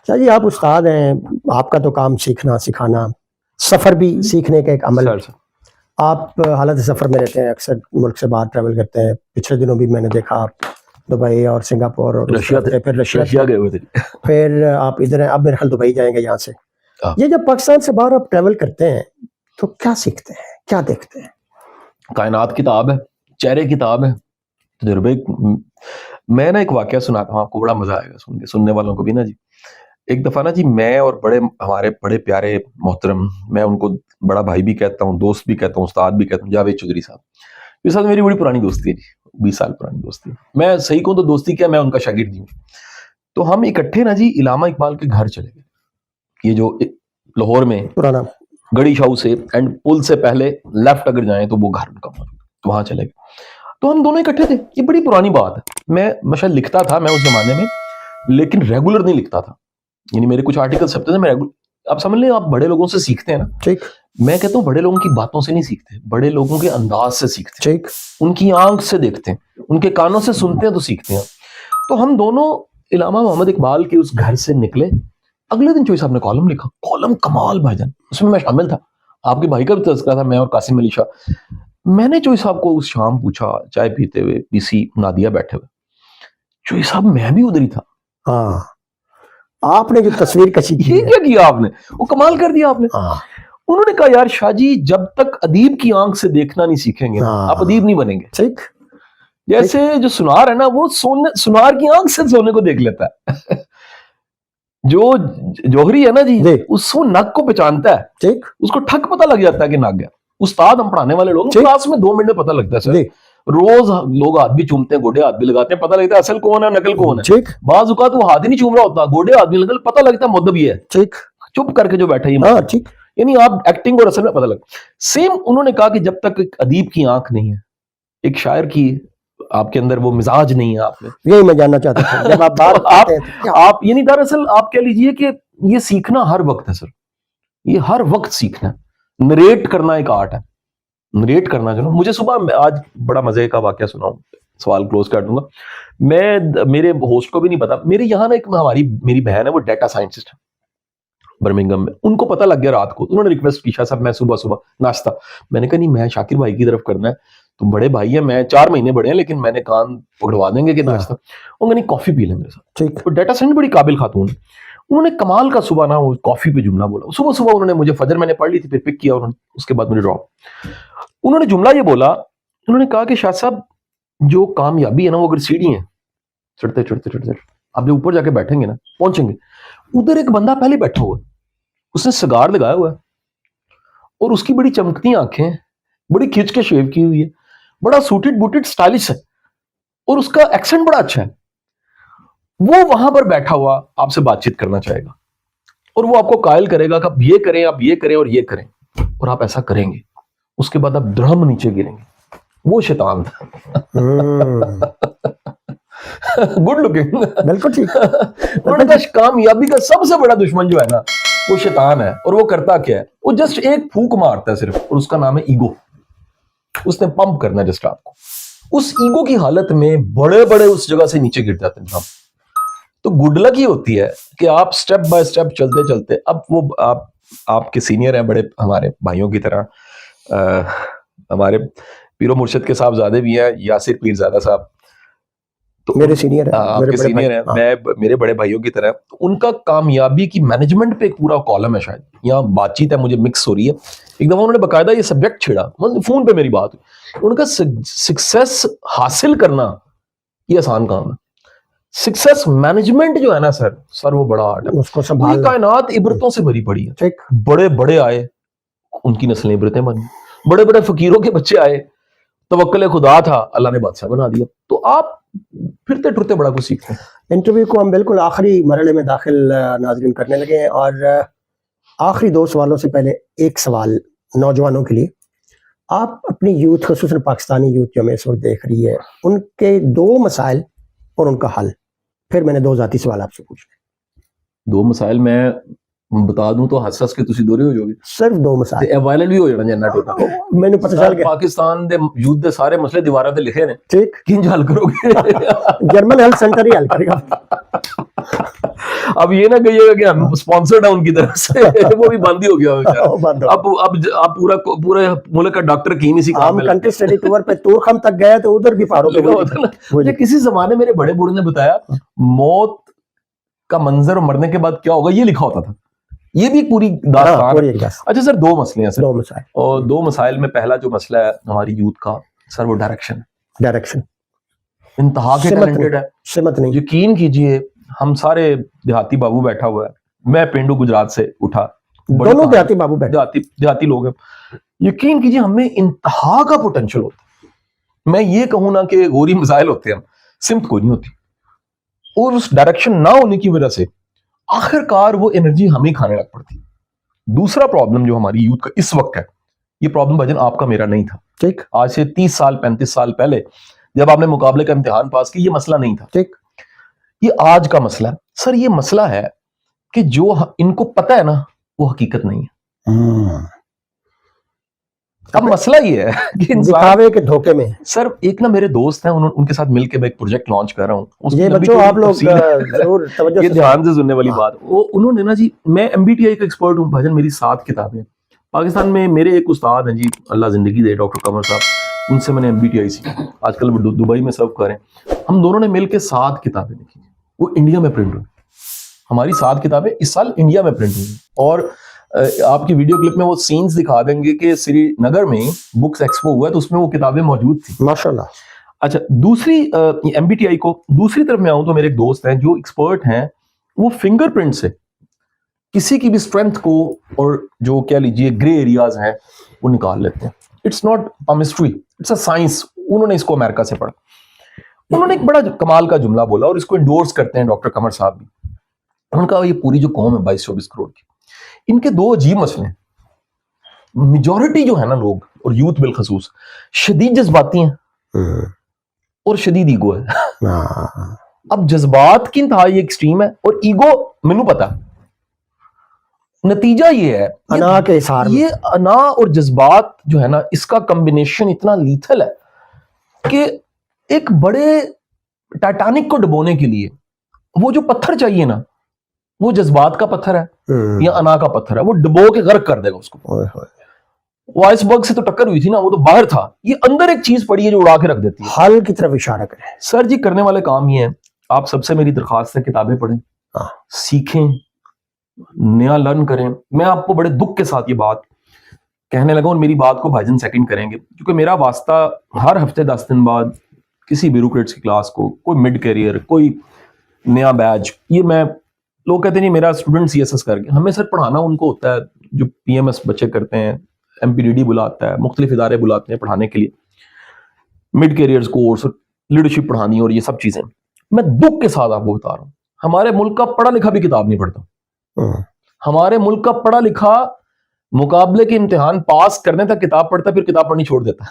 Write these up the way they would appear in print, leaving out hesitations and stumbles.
شاہ جی آپ استاد ہیں, آپ کا تو کام سیکھنا سکھانا, سفر بھی سیکھنے کا ایک عمل. آپ حالت سفر میں رہتے ہیں, اکثر ملک سے باہر ٹریول کرتے ہیں. پچھلے دنوں بھی میں نے دیکھا آپ دبئی اور سنگاپور اور پھر رشیا گئے ہوئے تھے, پھر آپ ادھر ہیں, اب میرے خیال دبئی جائیں گے یہاں سے. یہ جب پاکستان سے باہر آپ ٹریول کرتے ہیں تو کیا سیکھتے ہیں, کیا دیکھتے ہیں؟ کائنات کتاب ہے, چہرے کتاب ہے, تجربے. میں نا ایک واقعہ سناتا ہوں آپ کو, بڑا مزہ آئے گا سن کے, سننے والوں کو بھی نا جی. ایک دفعہ نا جی میں اور ہمارے بڑے پیارے محترم, میں ان کو بڑا بھائی بھی کہتا ہوں, دوست بھی کہتا ہوں, استاد بھی کہتا ہوں, جاوید چودھری صاحب. اس ساتھ میری بڑی پرانی دوستی ہے جی, 20 سال پرانی دوستی ہے. میں صحیح کہوں تو دوستی کیا, میں ان کا شاگرد ہوں. تو ہم اکٹھے نا جی علامہ اقبال کے گھر چلے گئے, یہ جو لاہور میں پرانا گڑی شاہو سے اینڈ پل سے پہلے لیفٹ اگر جائیں تو وہ گھر ان کا موجود, وہاں چلے گئے. تو ہم دونوں اکٹھے تھے. یہ بڑی پرانی بات ہے, میں شاید لکھتا تھا میں اس زمانے میں, لیکن ریگولر نہیں لکھتا تھا. یعنی میرے کچھ آرٹیکل چھپتے تھے, میں آپ سمجھ لیں, آپ بڑے لوگوں سے سیکھتے ہیں نا. ٹھیک. میں کہتا ہوں بڑے لوگوں کی باتوں سے نہیں سیکھتے, بڑے لوگوں کے انداز سے سیکھتے ہیں. ٹھیک. ان کی آنکھ سے دیکھتے ہیں, ان کے کانوں سے سنتے ہیں تو سیکھتے ہیں. تو ہم دونوں علامہ محمد اقبال کے اس گھر سے نکلے. اگلے دن چوئی صاحب نے کالم لکھا, کالم کمال بھائی جان, اس میں شامل تھا, آپ کے بھائی کا بھی تذکرہ تھا, میں اور قاسم علی شاہ. میں نے چوئی صاحب کو اس شام پوچھا, چائے پیتے ہوئے پی سی نادیہ بیٹھے ہوئے, چوئی صاحب میں بھی ادھر ہی تھا. ہاں, آپ نے جو تصویر کشی کی, یہ کیا کیا آپ نے, وہ کمال کر دیا آپ نے. انہوں نے کہا یار شاہ جی جب تک ادیب کی آنکھ سے دیکھنا نہیں سیکھیں گے آپ ادیب نہیں بنیں گے. ٹھیک. جیسے جو سنار ہے نا, وہ سنار کی آنکھ سے سونے کو دیکھ لیتا ہے. جو جوہری ہے نا جی, اس کو نگ کو پہچانتا ہے. ٹھیک. اس کو ٹھک پتہ لگ جاتا ہے کہ نگ ہے. استاد ہم پڑھانے والے لوگ کلاس میں 2 منٹ میں پتہ لگتا ہے سر. روز لوگ ہاتھ بھی چومتے ہیں, گوڑے ہاتھ بھی لگاتے ہیں, پتہ لگتا ہے اصل کون ہے نقل کون ہے. بعض اوقات وہ ہاتھ ہی نہیں چوم رہا ہوتا, گوڑے ہاتھ بھی لگا, پتہ لگتا ہے مدب یہ ہے. ٹھیک. چپ کر کے جو بیٹھا ہی, یعنی آپ ایکٹنگ اور اصل میں پتہ لگتا. سیم انہوں نے کہا کہ جب تک ایک ادیب کی آنکھ نہیں ہے, ایک شاعر کی آپ کے اندر وہ مزاج نہیں ہے, آپ میں یہی میں جاننا چاہتا تھا. جب آپ یعنی دراصل آپ کہہ لیجئے کہ یہ سیکھنا ہر وقت ہے سر, یہ ہر وقت سیکھنا ہے. نریٹ کرنا ایک آرٹ ہے, نریٹ کرنا جو نا. مجھے صبح آج بڑا مزے کا واقعہ سناؤں, سوال کلوز کر دوں گا. میں میرے ہوسٹ کو بھی نہیں پتا, میرے یہاں نا ایک میری بہن ہے, وہ ڈیٹا سائنٹسٹ ہے برمنگم میں. ان کو پتہ لگ گیا رات کو, انہوں نے ریکویسٹ کی, شاہ صاحب میں صبح ناشتہ. میں نے کہا نہیں, میں شاکر بھائی کی طرف کرنا ہے, تم بڑے بھائی ہیں, میں 4 مہینے بڑے ہیں, لیکن میں نے کان پکڑوا دیں گے کہ ناشتہ. انہوں نے کافی پی لیں میرے ساتھ. ٹھیک. تو ڈیٹا سائنس بڑی قابل خاتون, انہوں نے کمال کا صبح نا وہ کافی پہ جملہ بولا. صبح انہوں نے مجھے, فجر میں نے پڑھ لی تھی, پھر پک کیا انہوں نے, اس کے بعد مجھے ڈراپ. انہوں نے جملہ یہ بولا, انہوں نے کہا کہ شاہ صاحب جو کامیابی ہے نا, وہ اگر سیڑھی ہیں, چڑھتے آپ جو اوپر جا کے بیٹھیں گے نا, پہنچیں گے, ادھر ایک بندہ پہلے بیٹھا ہوا ہے, اس نے سگار لگایا ہوا ہے, اور اس کی بڑی چمکتی آنکھیں, بڑی کھچ کے شیو کی ہوئی ہے, بڑا سوٹڈ بوٹڈ سٹائلش ہے, اور اس کا ایکسنٹ بڑا اچھا ہے. وہ وہاں پر بیٹھا ہوا آپ سے بات چیت کرنا چاہے گا, اور وہ آپ کو قائل کرے گا کہ آپ یہ کریں, آپ یہ کریں اور یہ کریں, اور آپ ایسا کریں گے. اس کے بعد آپ درہم نیچے گریں گے. وہ شیطان تھا. گڈ لکنگ, بالکل ٹھیک. انہوں نے کہا کامیابی کا سب سے بڑا دشمن جو ہے نا, وہ شیطان ہے. اور وہ کرتا کیا ہے, وہ جسٹ ایک پھونک مارتا ہے صرف, اور اس کا نام ہے ایگو. اس نے پمپ کرنا ہے جسٹ آپ کو. اس ایگو کی حالت میں بڑے اس جگہ سے نیچے گر جاتے ہیں. تو گڈ لک ہی ہوتی ہے کہ آپ سٹیپ بائی سٹیپ چلتے, اب وہ آپ کے سینئر ہیں, بڑے ہمارے بھائیوں کی طرح, ہمارے پیر و مرشد کے صاحبزادے بھی ہیں, یاسر پیر زادہ صاحب, تو میرے سینئر ہیں, آپ کے سینئر ہیں, میں میرے بڑے بھائیوں کی طرح. تو ان کا کامیابی کی مینجمنٹ پہ ایک پورا کالم ہے, شاید یہاں بات چیت ہے, مجھے مکس ہو رہی ہے. ایک دفعہ انہوں نے باقاعدہ یہ سبجیکٹ چھیڑا, فون پہ میری بات ہوئی. ان کا سکسیس حاصل کرنا یہ آسان کام ہے, سکسیس مینجمنٹ جو ہے نا سر وہ بڑا آرٹ ہے. اس کو سنبھالنا. یہ کائنات عبرتوں سے بھری پڑی ہے. بڑے آئے, ان کی نسلیں عبرتیں بنی. بڑے فقیروں کے بچے آئے, توکل خدا تھا, اللہ نے بادشاہ بنا دیا. تو آپ پھرتے ٹرتے بڑا کچھ سیکھتے ہیں. انٹرویو کو ہم بالکل آخری مرحلے میں داخل ناظرین کرنے لگے ہیں, اور آخری 2 سوالوں سے پہلے ایک سوال نوجوانوں کے لیے. آپ اپنی یوتھ, خصوصاً پاکستانی یوتھ جو ہمیں اس وقت دیکھ رہی ہے, ان کے 2 مسائل اور ان کا حل, پھر میں نے 2 ذاتی سوال آپ سے پوچھنے. 2 مسائل میں بتا دوں تو ہس کے تسی دورے ہو جاؤ گے. صرف 2 مسائل. وائلنٹ بھی ہو جانا جنہ ٹوٹا. میں نے پتہ چل گیا پاکستان دے یوتھ دے سارے مسئلے دیواراں تے لکھے نے. ٹھیک. کنج حل کرو گے؟ جرمن ہیلتھ سینٹر ہی حل کرے گا. اب یہ نہ کہیے گا کہ ہم اسپانسرڈ ہیں ان کی طرف سے، وہ بھی بند ہی ہو گیا بیچارہ۔ بند ہو اب پورا ملک کا ڈاکٹر کی نہیں سی کام ہم میں کنٹری اسٹڈی ٹور پہ تورخم تک گئے تو ادھر بھی پہاڑوں پہ مجھے کسی زمانے میرے بڑے بوڑھے نے بتایا موت کا منظر اور مرنے کے بعد کیا ہوگا یہ لکھا ہوتا تھا، یہ بھی پوری داستان ہے۔ اچھا سر، دو مسئلے ہیں سر، دو مسائل، اور دو مسائل میں پہلا جو مسئلہ ہے ہماری یوتھ کا سر وہ ڈائریکشن انتہا کے ٹیلنٹڈ ہے، سمت نہیں، یقین کیجئے ہم سارے دیہاتی بابو بیٹھا ہوا ہے، میں پینڈو گجرات سے اٹھا، دونوں دیہاتی بابو بیٹھے، دیہاتی لوگ ہیں، یقین کیجئے ہم میں انتہا کا پوٹینشل ہوتا ہے۔ میں یہ کہوں نا کہ غوری مسائل ہوتے ہیں، سمت کوئی نہیں ہوتی، اور اس ڈائریکشن نہ ہونے کی وجہ سے آخر کار وہ انرجی ہمیں کھانے لگ پڑتی۔ دوسرا پرابلم جو ہماری یوتھ کا اس وقت ہے، یہ پرابلم بھجن آپ کا میرا نہیں تھا، ٹھیک، آج سے 30 سال 35 سال پہلے جب آپ نے مقابلے کا امتحان پاس کی یہ مسئلہ نہیں تھا، ٹھیک، یہ آج کا مسئلہ ہے سر۔ یہ مسئلہ ہے کہ جو ان کو پتہ ہے نا وہ حقیقت نہیں ہے۔ اب مسئلہ یہ ہے کہ دکھاوے کے دھوکے میں سر ایک نا میرے دوست ہیں، ان کے ساتھ مل کے میں ایک پروجیکٹ لانچ کر رہا ہوں، اس یہ بچوں آپ لوگ ضرور توجہ یہ دھیان سے سننے والی بات، وہ انہوں نے نا جی، میں MBTI کا ایکسپرٹ ہوں بھجن، میری 7 کتابیں پاکستان میں، میرے ایک استاد ہیں جی اللہ زندگی دے ڈاکٹر قمر صاحب، ان سے میں نے MBTI سیکھا، آج کل وہ دبئی میں سرو کریں، ہم دونوں نے مل کے 7 کتابیں لکھی، وہ انڈیا میں پرنٹ ہوئی، ہماری 7 کتابیں اس سال انڈیا میں پرنٹ ہوئی، اور آپ کی ویڈیو کلپ میں وہ سینز دکھا دیں گے کہ سری نگر میں بکس ایکسپو ہوا ہے تو اس میں وہ کتابیں موجود تھیں ماشاءاللہ۔ اچھا دوسری MBTI کو دوسری طرف میں آؤں تو میرے ایک دوست ہیں جو ایکسپرٹ ہیں، وہ فنگر پرنٹ سے کسی کی بھی اسٹرینتھ کو اور جو کہہ لیجیے گرے ایریاز ہیں وہ نکال لیتے ہیں۔ It's not a mystery, it's a science. انہوں نے اس کو امریکہ سے پڑھا، انہوں نے ایک بڑا کمال کا جملہ بولا اور اس کو انڈورس کرتے ہیں ڈاکٹر قمر صاحب بھی، ان کا یہ پوری جو قوم ہے 22-24 کروڑ کی، ان کے 2 عجیب مسئلے ہیں۔ میجورٹی جو ہے نا لوگ اور یوتھ بالخصوص شدید جذباتی ہیں اور شدید ایگو ہے۔ اب جذبات کی انتہا یہ ایکسٹریم ہے اور ایگو مینوں پتا، نتیجہ یہ ہے انا کے اظہار میں، یہ انا اور جذبات جو ہے نا اس کا کمبینیشن اتنا لیتھل ہے کہ ایک بڑے ٹائٹینک کو ڈبونے کے لیے وہ جو پتھر چاہیے نا وہ جذبات کا پتھر ہے یا انا کا پتھر ہے، وہ ڈبو کے غرق کر دے گا اس کو۔ وہ آئس برگ سے تو ٹکر ہوئی تھی نا، وہ تو باہر تھا، یہ اندر ایک چیز پڑی ہے جو اڑا کے رکھ دیتی ہے۔ حل کی طرف اشارہ کریں سر جی، کرنے والے کام یہ ہے، آپ سب سے میری درخواست ہے کتابیں پڑھیں، سیکھیں، نیا لرن کریں۔ میں آپ کو بڑے دکھ کے ساتھ یہ بات کہنے لگا اور میری بات کو بھائی جان سیکنڈ کریں گے، کیونکہ میرا واسطہ ہر ہفتے 10 دن بعد کسی بیوروکریٹس کی کلاس کو، کوئی مڈ کیریئر، کوئی نیا بیچ، یہ میں لوگ کہتے ہیں نہیں میرا اسٹوڈنٹ CSS کر کے، ہمیں سر پڑھانا ان کو ہوتا ہے جو PMS بچے کرتے ہیں، MPDD بلاتا ہے، مختلف ادارے بلاتے ہیں پڑھانے کے لیے، مڈ کیریئرز کورس، لیڈرشپ پڑھانی اور یہ سب چیزیں۔ میں دکھ کے ساتھ آپ کو بتا رہا ہوں ہمارے ملک کا پڑھا لکھا بھی کتاب نہیں پڑھتا، ہمارے ملک کا پڑھا لکھا مقابلے کے امتحان پاس کرنے تک کتاب پڑھتا پھر کتاب پڑھنی چھوڑ دیتا۔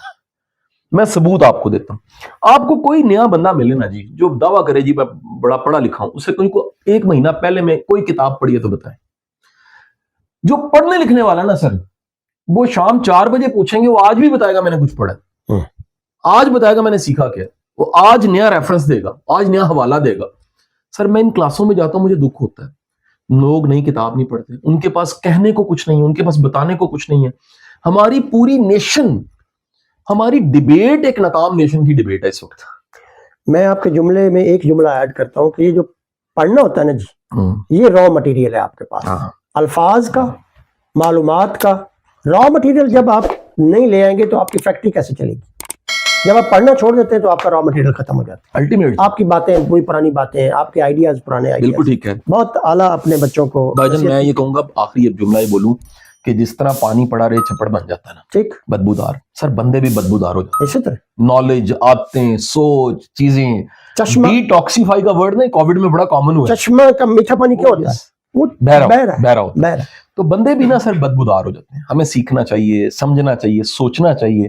میں ثبوت آپ کو دیتا ہوں، آپ کو کوئی نیا بندہ ملے نا جی جو دعویٰ کرے جی میں بڑا پڑھا لکھا ہوں، اسے کوئی کو 1 مہینہ پہلے میں کوئی کتاب پڑھی ہے تو بتائیں۔ جو پڑھنے لکھنے والا نا سر، وہ شام 4 بجے پوچھیں گے، وہ آج بھی بتائے گا میں نے کچھ پڑھا، آج بتائے گا میں نے سیکھا کیا، وہ آج نیا ریفرنس دے گا، آج نیا حوالہ دے گا۔ سر میں ان کلاسوں میں جاتا ہوں، مجھے دکھ ہوتا ہے، لوگ نئی کتاب نہیں پڑھتے، ان کے پاس کہنے کو کچھ نہیں ہے، ان کے پاس بتانے کو کچھ نہیں ہے۔ ہماری پوری نیشن، ہماری ڈیبیٹ ایک ناکام نیشن کی ڈیبیٹ ہے اس وقت۔ میں آپ کے جملے میں ایک جملہ ایڈ کرتا ہوں کہ یہ جو پڑھنا ہوتا ہے نا جی، یہ را مٹیریل ہے آپ کے پاس، الفاظ کا، معلومات کا را مٹیریل۔ جب آپ نہیں لے آئیں گے تو آپ کی فیکٹری کیسے چلے گی؟ جب آپ پڑھنا چھوڑ دیتے ہیں تو آپ کا را مٹیریل ختم ہو جاتا ہے، الٹیمیٹ آپ کی باتیں وہی پرانی باتیں ہیں، آپ کے آئیڈیاز پرانے بالکل آئیڈیاز۔ ٹھیک ہے بہت اعلیٰ اپنے بچوں کو بھائی جان، میں یہ کہوں گا آخری جملہ یہ بولوں کہ جس طرح پانی پڑا رہے چھپڑ بن جاتا ہے نا، ٹھیک، بدبودار، سر بندے بھی بدبودار ہو جاتے اسی طرح ہیں، نالج، عادتیں، سوچ، چیزیں۔ چشمہ، ڈی ٹاکسیفائی کا ورڈ نا کووڈ میں بڑا کامن ہوا ہے، چشمہ کا میٹھا پانی کیا ہوتا ہے؟ وہ بہرا بہرا ہوتا ہے، تو بندے بھی نا سر بدبودار ہو جاتے ہیں۔ ہمیں سیکھنا چاہیے، سمجھنا چاہیے، سوچنا چاہیے،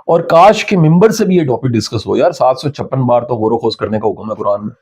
اور کاش کے ممبر سے بھی یہ ٹاپک ڈسکس ہو۔ یار 756 بار تو غور و خوض کرنے کا حکم ہے قرآن میں۔